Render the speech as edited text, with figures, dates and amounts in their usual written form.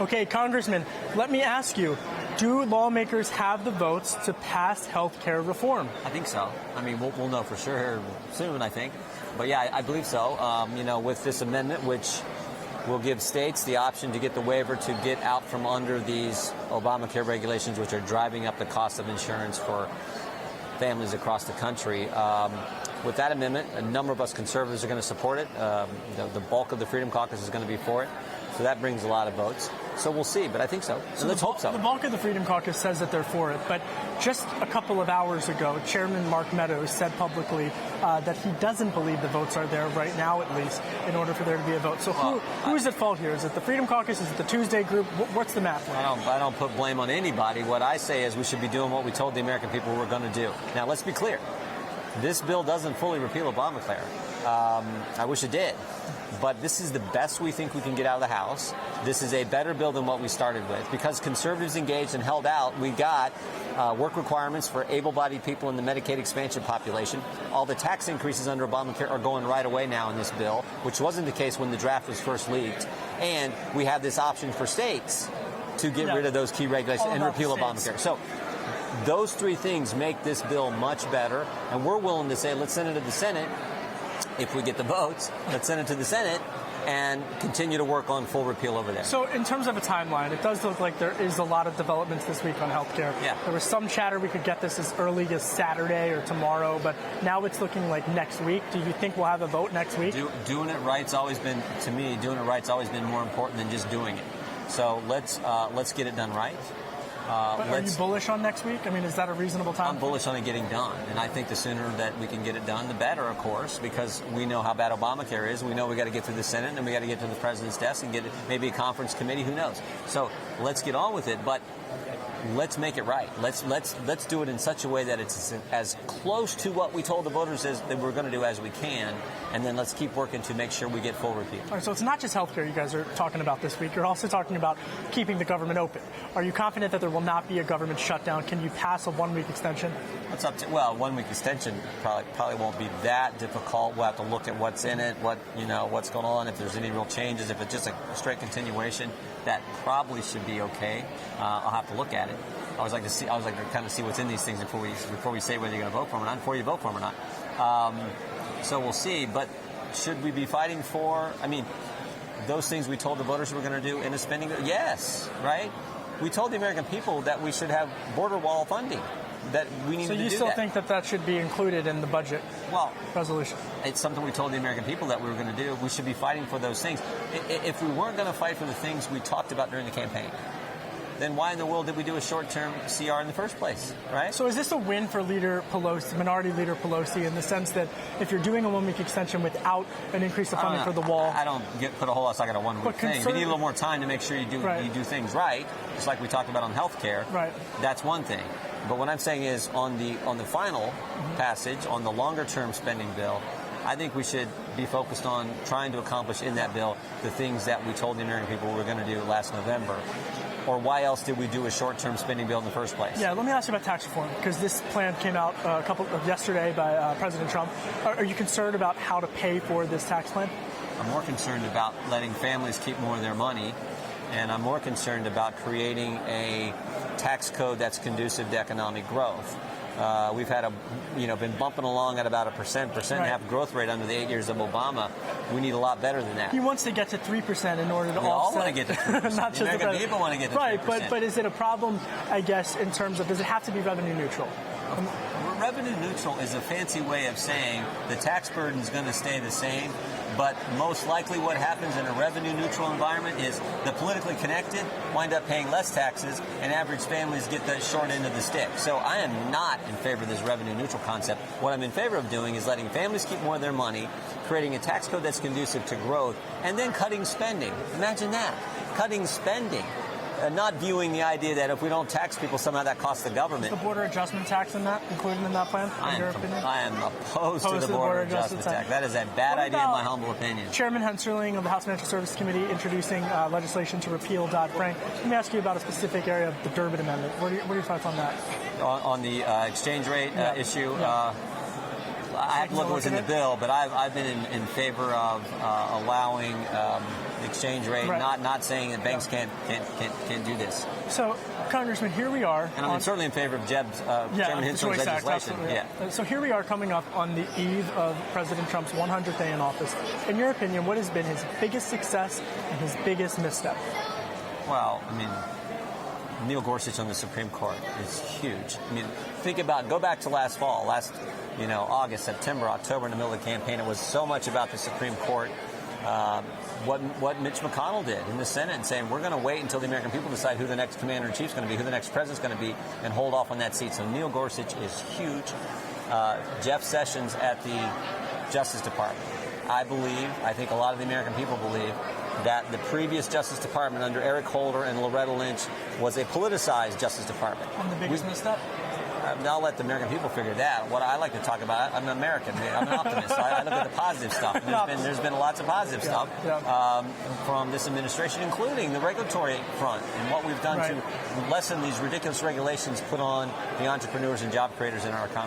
Okay, Congressman, let me ask you, do lawmakers have the votes to pass health care reform? I think so. I mean, we'll know for sure soon, I think. But yeah, I believe so. With this amendment, which will give states the option to get the waiver to get out from under these Obamacare regulations, which are driving up the cost of insurance for families across the country. With that amendment, a number of us conservatives are going to support it. The bulk of the Freedom Caucus is going to be for it. So that brings a lot of votes. So we'll see, but I think so. So let's hope so. The bulk of the Freedom Caucus says that they're for it, but just a couple of hours ago, Chairman Mark Meadows said publicly that he doesn't believe the votes are there right now, at least, in order for there to be a vote. So who is at fault here? Is it the Freedom Caucus? Is it the Tuesday group? What's the math? I don't put blame on anybody. What I say is we should be doing what we told the American people we were going to do. Now, let's be clear. This bill doesn't fully repeal Obamacare. I wish it did. But this is the best we think we can get out of the House. This is a better bill than what we started with. Because conservatives engaged and held out, we got work requirements for able-bodied people in the Medicaid expansion population. All the tax increases under Obamacare are going right away now in this bill, which wasn't the case when the draft was first leaked. And we have this option for states to get rid of those key regulations and repeal Obamacare. So those three things make this bill much better. And we're willing to say, let's send it to the Senate. If we get the votes, let's send it to the Senate and continue to work on full repeal over there. So in terms of a timeline, it does look like there is a lot of developments this week on health care. Yeah. There was some chatter we could get this as early as Saturday or tomorrow, but now it's looking like next week. Do you think we'll have a vote next week? Doing it right's always been, to me, doing it right's always been more important than just doing it. So let's get it done right. But are you bullish on next week? I mean, is that a reasonable time? I'm bullish on it getting done. And I think the sooner that we can get it done, the better, of course, because we know how bad Obamacare is. We know we got to get through the Senate and we got to get to the president's desk and get maybe a conference committee. Who knows? So let's get on with it. But let's make it right. Let's do it in such a way that it's as close to what we told the voters as that we're going to do as we can, and then let's keep working to make sure we get full repeal. All right, so it's not just healthcare you guys are talking about this week. You're also talking about keeping the government open. Are you confident that there will not be a government shutdown? Can you pass a 1-week extension? That's up to, well, 1-week extension probably won't be that difficult. We'll have to look at what's in it, what's going on, if there's any real changes. If it's just a straight continuation, that probably should be okay. I'll have to look at it. I always like to kind of see what's in these things before we say whether you're going to vote for them or not, before you vote for them or not. So we'll see. But should we be fighting for, those things we told the voters we were going to do in a spending bill? Yes, right? We told the American people that we should have border wall funding, that we need to do that. So you still think that should be included in the budget resolution? It's something we told the American people that we were going to do. We should be fighting for those things. If we weren't going to fight for the things we talked about during the campaign, then why in the world did we do a short-term CR in the first place, right? So is this a win for Leader Pelosi, Minority Leader Pelosi, in the sense that if you're doing a 1-week extension without an increase of funding for the wall? I don't put a whole lot of stock in a 1-week thing. You need a little more time to make sure you do things right, just like we talked about on health care. Right. That's one thing. But what I'm saying is on the final passage, on the longer-term spending bill, I think we should be focused on trying to accomplish in that bill the things that we told the American people we were going to do last November. Or why else did we do a short-term spending bill in the first place? Yeah, let me ask you about tax reform, because this plan came out yesterday by President Trump. Are you concerned about how to pay for this tax plan? I'm more concerned about letting families keep more of their money, and I'm more concerned about creating a tax code that's conducive to economic growth. We've had been bumping along at about 1.5% growth rate under the 8 years of Obama. We need a lot better than that. He wants to get to 3% in order to offset. We all want to get to 3%. Not the American people want to get to 3%. Right, but is it a problem, I guess, in terms of, does it have to be revenue neutral? Revenue neutral is a fancy way of saying the tax burden is going to stay the same, but most likely what happens in a revenue neutral environment is the politically connected wind up paying less taxes and average families get the short end of the stick. So I am not in favor of this revenue neutral concept. What I'm in favor of doing is letting families keep more of their money, creating a tax code that's conducive to growth, and then cutting spending. Imagine that, cutting spending. Not viewing the idea that if we don't tax people, somehow that costs the government. Is the border adjustment tax included in that plan, in your opinion? I am opposed to the border adjustment tax. That is a bad idea, in my humble opinion. Chairman Cirilli of the House Financial Services Committee introducing legislation to repeal Dodd-Frank. Let me ask you about a specific area of the Durbin Amendment. What are your thoughts on that? On the exchange rate issue? Yeah. I have to look at what's in the bill, but I've been in favor of allowing exchange rate, Right. not saying that banks can't do this. So, Congressman, here we are. And I'm certainly in favor of Chairman Hinson's Choice Act, legislation. absolutely. So here we are coming up on the eve of President Trump's 100th day in office. In your opinion, what has been his biggest success and his biggest misstep? Well, I mean, Neil Gorsuch on the Supreme Court is huge. I mean, go back to last fall, August, September, October, in the middle of the campaign. It was so much about the Supreme Court. What Mitch McConnell did in the Senate, and saying we're going to wait until the American people decide who the next commander-in-chief is going to be, who the next president is going to be, and hold off on that seat. So Neil Gorsuch is huge. Jeff Sessions at the Justice Department. I think a lot of the American people believe that the previous Justice Department under Eric Holder and Loretta Lynch was a politicized Justice Department. And the biggest misstep? I'll let the American people figure that. What I like to talk about, I'm an American. I'm an optimist. I look at the positive stuff. There's been lots of positive stuff from this administration, including the regulatory front and what we've done to lessen these ridiculous regulations put on the entrepreneurs and job creators in our economy.